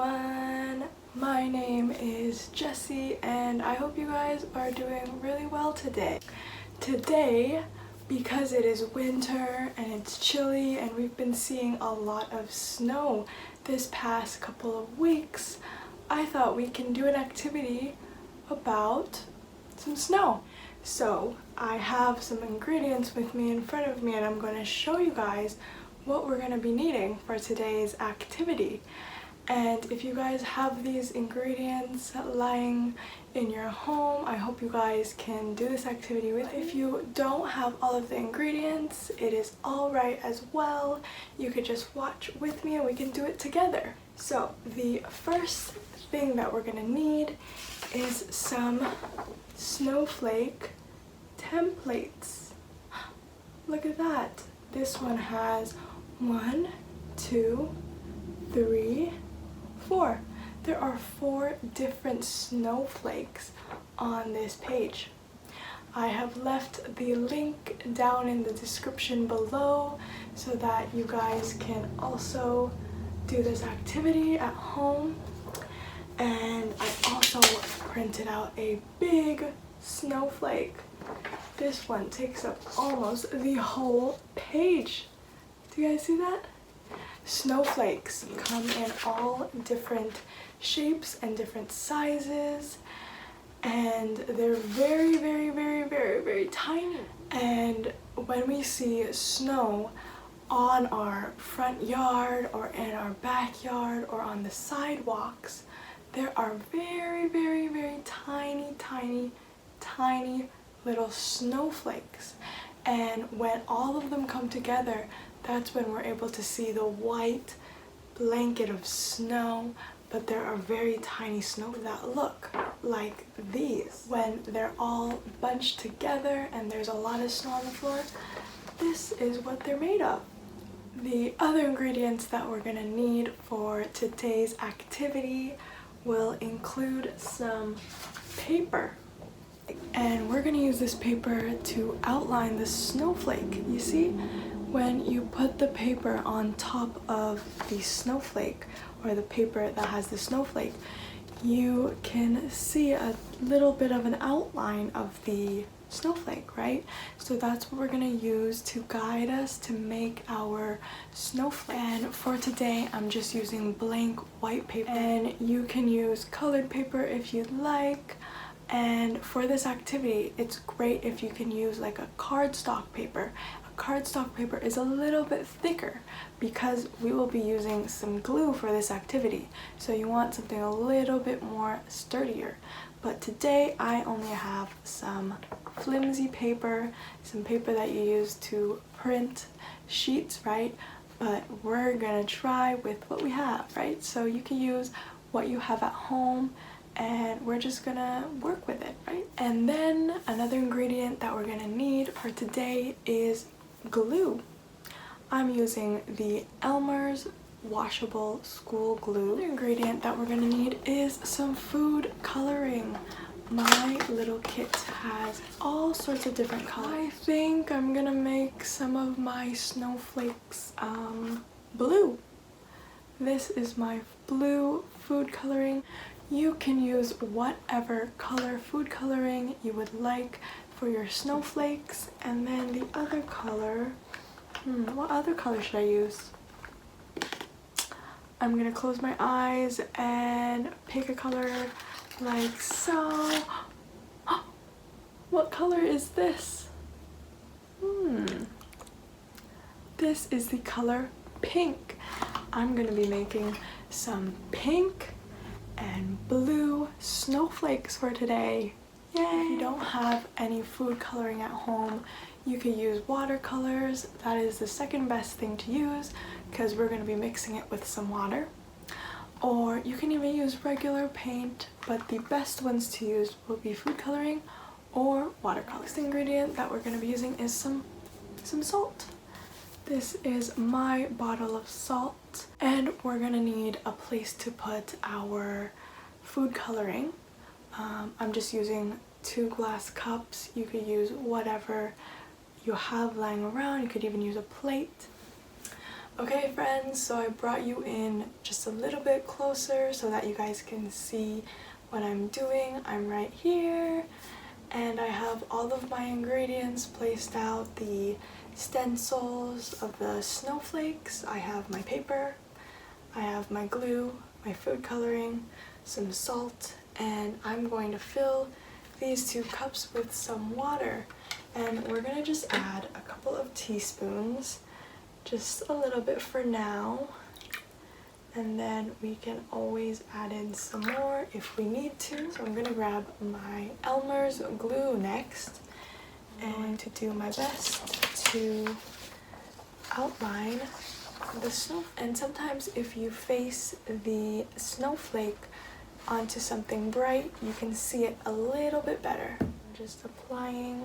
everyone, my name is Gecy and I hope you guys are doing really well today. Today, because it is winter and it's chilly and we've been seeing a lot of snow this past couple of weeks, I thought we can do an activity about some snow. So I have some ingredients with me in front of me and I'm going to show you guys what we're going to be needing for today's activity. And if you guys have these ingredients lying in your home, I hope you guys can do this activity with me. If you don't have all of the ingredients, it is alright as well. You could just watch with me and we can do it together. So the first thing that we're going to need is some Snowflake Templates. Look at that. This one has 1, 2, 3, 4. There are 4 different snowflakes on this page. I have left the link down in the description below so that you guys can also do this activity at home. And I also printed out a big snowflake. This one takes up almost the whole page. Do you guys see that? Snowflakes come in all different shapes and different sizes, and they're very tiny. And when we see snow on our front yard or in our backyard or on the sidewalks, there are very tiny little snowflakes. And when all of them come together, that's when we're able to see the white blanket of snow. But there are very tiny snow that look like these. When they're all bunched together and there's a lot of snow on the floor, this is what they're made of. The other ingredients that we're gonna need for today's activity will include some paper. And we're gonna use this paper to outline the snowflake. You see, when you put the paper on top of the snowflake, or the paper that has the snowflake, you can see a little bit of an outline of the snowflake, right? So that's what we're gonna use to guide us to make our snowflake. And for today, I'm just using blank white paper, and you can use colored paper if you'd like. And for this activity, it's great if you can use like a cardstock paper. A cardstock paper is a little bit thicker because we will be using some glue for this activity. So you want something a little bit more sturdier. But today I only have some flimsy paper, some paper that you use to print sheets, right? But we're gonna try with what we have, right? So you can use what you have at home, and we're just gonna work with it, right? And then another ingredient that we're gonna need for today is glue. I'm using the Elmer's washable school glue. The ingredient that we're gonna need is some food coloring. My little kit has all sorts of different colors. I think I'm gonna make some of my snowflakes blue. This is my blue food coloring. You can use whatever color food coloring you would like for your snowflakes. And then the other color, what other color should I use? I'm gonna close my eyes and pick a color like so. What color is this? This is the color pink. I'm gonna be making some pink and blue snowflakes for today. Yay! If you don't have any food coloring at home, you can use watercolors. That is the second best thing to use because we're going to be mixing it with some water. Or you can even use regular paint, but the best ones to use will be food coloring or watercolor. Next ingredient that we're going to be using is some salt. This is my bottle of salt, and we're gonna need a place to put our food coloring. I'm just using 2 glass cups. You could use whatever you have lying around. You could even use a plate. Okay friends, so I brought you in just a little bit closer so that you guys can see what I'm doing. I'm right here and I have all of my ingredients placed out, the stencils of the snowflakes, I have my paper, I have my glue, my food coloring, some salt, and I'm going to fill these 2 cups with some water. And we're gonna just add a couple of teaspoons, just a little bit for now, and then we can always add in some more if we need to. So I'm gonna grab my Elmer's glue next and to do my best to outline the snow. And sometimes if you face the snowflake onto something bright, you can see it a little bit better. I'm just applying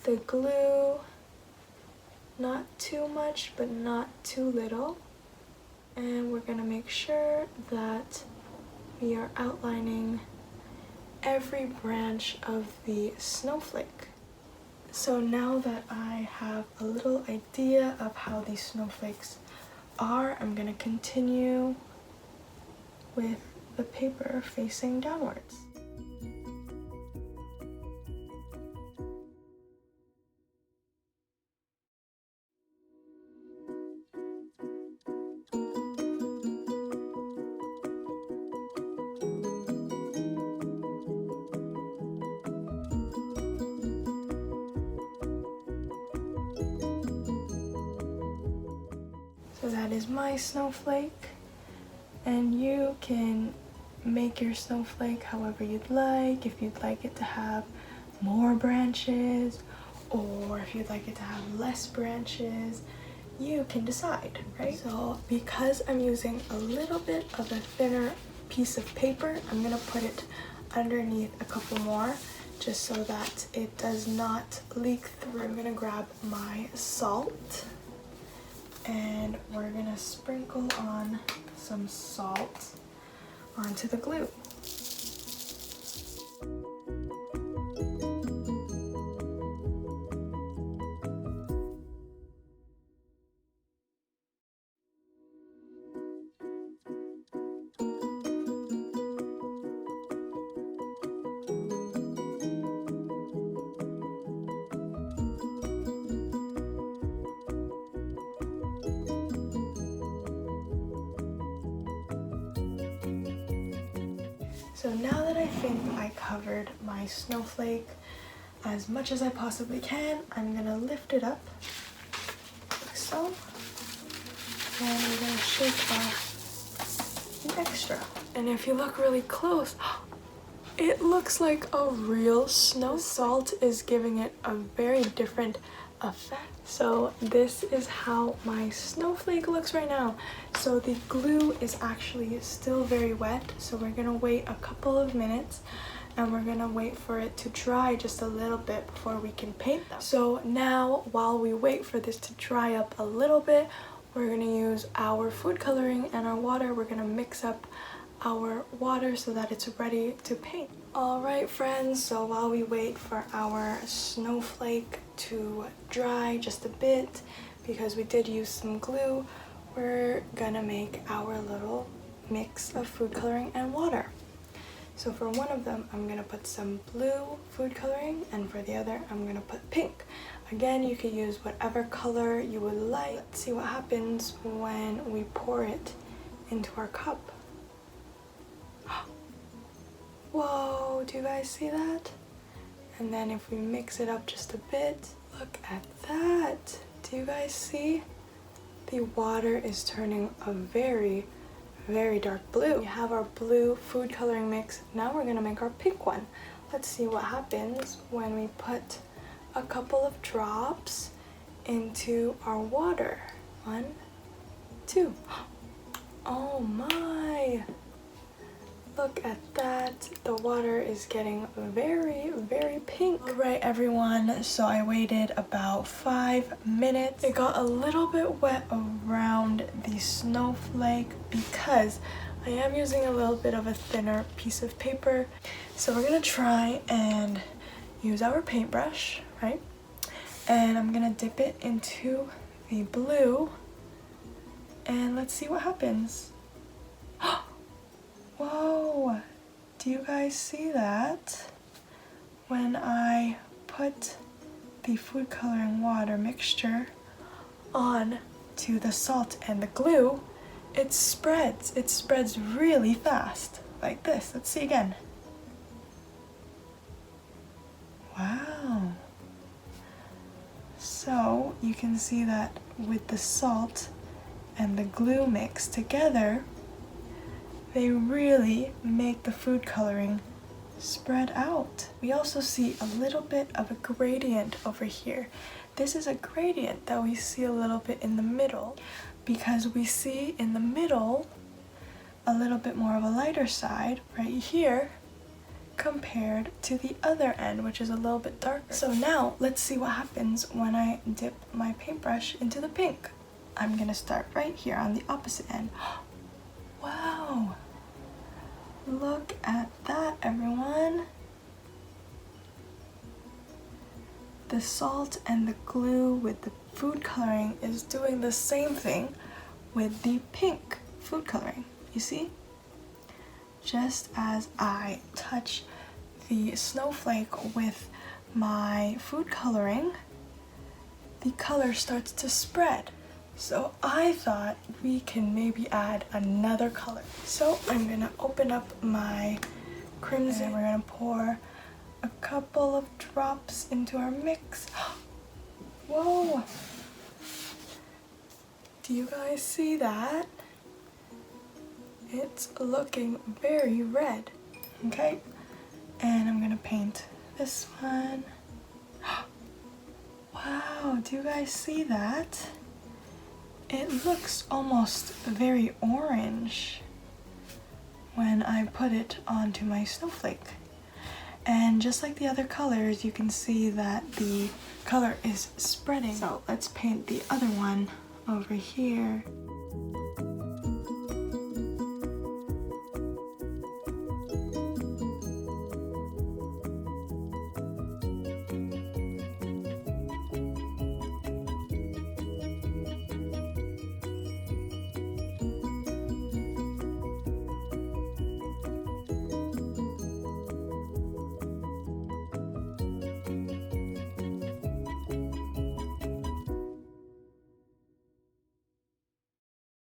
the glue, not too much but not too little, and we're gonna make sure that we are outlining every branch of the snowflake. So now that I have a little idea of how these snowflakes are, I'm gonna continue with the paper facing downwards. So that is my snowflake, and you can make your snowflake however you'd like. If you'd like it to have more branches, or if you'd like it to have less branches, you can decide, right? So because I'm using a little bit of a thinner piece of paper, I'm gonna put it underneath a couple more just so that it does not leak through. I'm gonna grab my salt and we're gonna sprinkle on some salt onto the glue. So now that I think I covered my snowflake as much as I possibly can, I'm gonna lift it up like so, and we're gonna shake off the extra. And if you look really close, it looks like a real snow. Salt is giving it a very different effect. So this is how my snowflake looks right now. So the glue is actually still very wet, so we're gonna wait a couple of minutes and we're gonna wait for it to dry just a little bit before we can paint them. So now, while we wait for this to dry up a little bit, we're gonna use our food coloring and our water. We're gonna mix up our water so that it's ready to paint. Alright friends, so while we wait for our snowflake to dry just a bit, because we did use some glue, we're gonna make our little mix of food coloring and water. So for one of them, I'm gonna put some blue food coloring, and for the other, I'm gonna put pink. Again, you could use whatever color you would like. Let's see what happens when we pour it into our cup. Whoa, do you guys see that? And then if we mix it up just a bit, look at that. Do you guys see? The water is turning a very, very dark blue. We have our blue food coloring mix. Now we're gonna make our pink one. Let's see what happens when we put a couple of drops into our water. 1, 2. Oh my! Look at that. The water is getting very, very pink. Alright everyone, so I waited about 5 minutes. It got a little bit wet around the snowflake because I am using a little bit of a thinner piece of paper. So we're gonna try and use our paintbrush, right? And I'm gonna dip it into the blue and let's see what happens. Whoa! Do you guys see that? When I put the food coloring water mixture on to the salt and the glue, it spreads. It spreads really fast, like this. Let's see again. Wow. So you can see that with the salt and the glue mixed together, they really make the food coloring spread out. We also see a little bit of a gradient over here. This is a gradient that we see a little bit in the middle, because we see in the middle a little bit more of a lighter side right here compared to the other end, which is a little bit darker. So now let's see what happens when I dip my paintbrush into the pink. I'm gonna start right here on the opposite end. Wow! Look at that, everyone! The salt and the glue with the food coloring is doing the same thing with the pink food coloring. You see? Just as I touch the snowflake with my food coloring, the color starts to spread. So I thought we can maybe add another color. So I'm gonna open up my crimson and we're gonna pour a couple of drops into our mix. Whoa! Do you guys see that? It's looking very red. Okay, and I'm gonna paint this one. Wow, do you guys see that? It looks almost very orange when I put it onto my snowflake. And just like the other colors, you can see that the color is spreading. So let's paint the other one over here.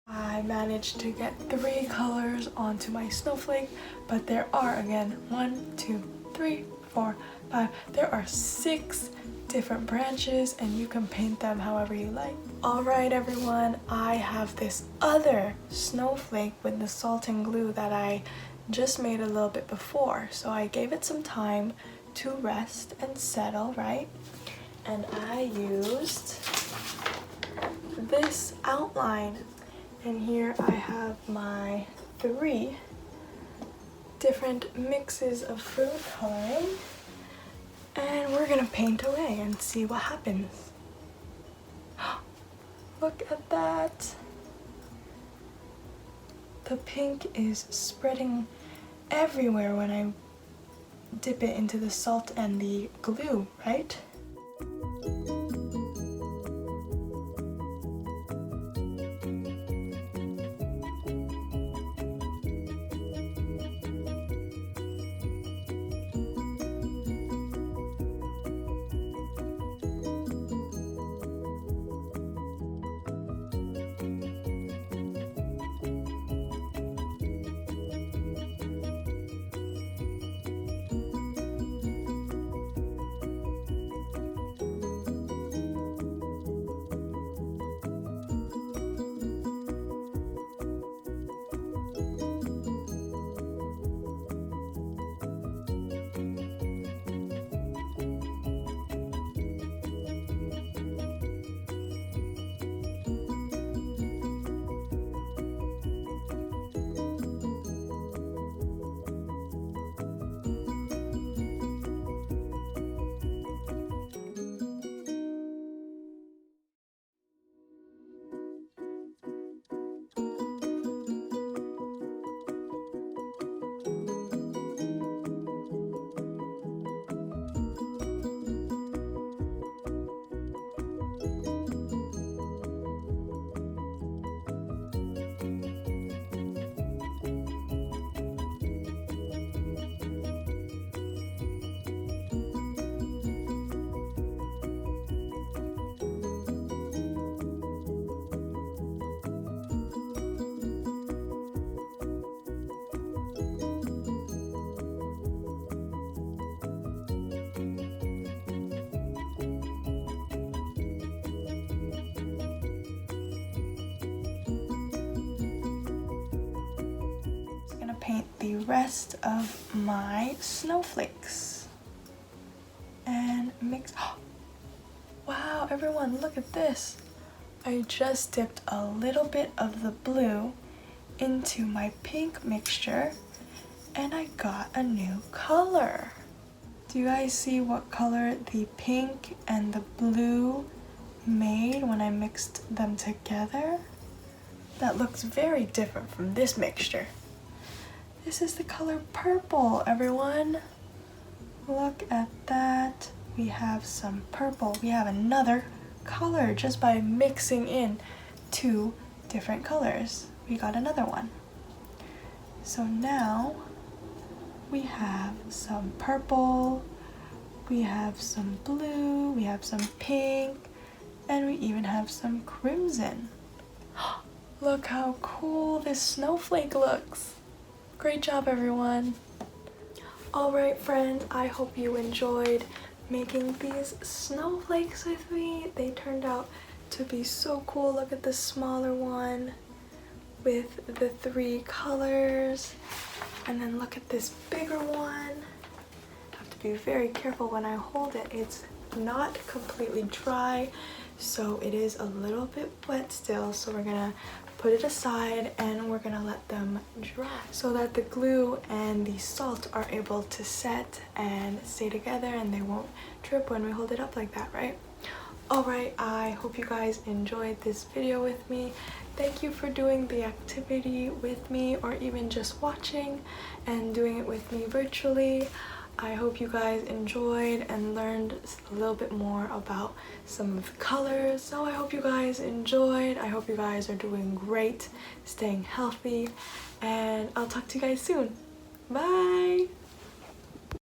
I managed to get 3 colors onto my snowflake, but there are, again, 1, 2, 3, 4, 5. There are 6 different branches and you can paint them however you like. Alright everyone, I have this other snowflake with the salt and glue that I just made a little bit before. So I gave it some time to rest and settle, right? And I used this outline. And here I have my 3 different mixes of food coloring. And we're gonna paint away and see what happens. Look at that! The pink is spreading everywhere when I dip it into the salt and the glue, right? paint the rest of my snowflakes. And mix. Wow, everyone, look at this. I just dipped a little bit of the blue into my pink mixture and I got a new color. Do you guys see what color the pink and the blue made when I mixed them together? That looks very different from this mixture. This is the color purple, everyone. Look at that. We have some purple. We have another color just by mixing in 2 different colors. We got another one. So now we have some purple, we have some blue, we have some pink, and we even have some crimson. Look how cool this snowflake looks. Great job, everyone. Alright friends, I hope you enjoyed making these snowflakes with me. They turned out to be so cool. Look at the smaller one with the 3 colors, and then look at this bigger one. I have to be very careful when I hold it. It's not completely dry, so it is a little bit wet still, so we're gonna put it aside and we're gonna let them dry so that the glue and the salt are able to set and stay together and they won't drip when we hold it up like that, right? Alright, I hope you guys enjoyed this video with me. Thank you for doing the activity with me, or even just watching and doing it with me virtually. I hope you guys enjoyed and learned a little bit more about some of the colors. So I hope you guys enjoyed. I hope you guys are doing great, staying healthy, and I'll talk to you guys soon. Bye!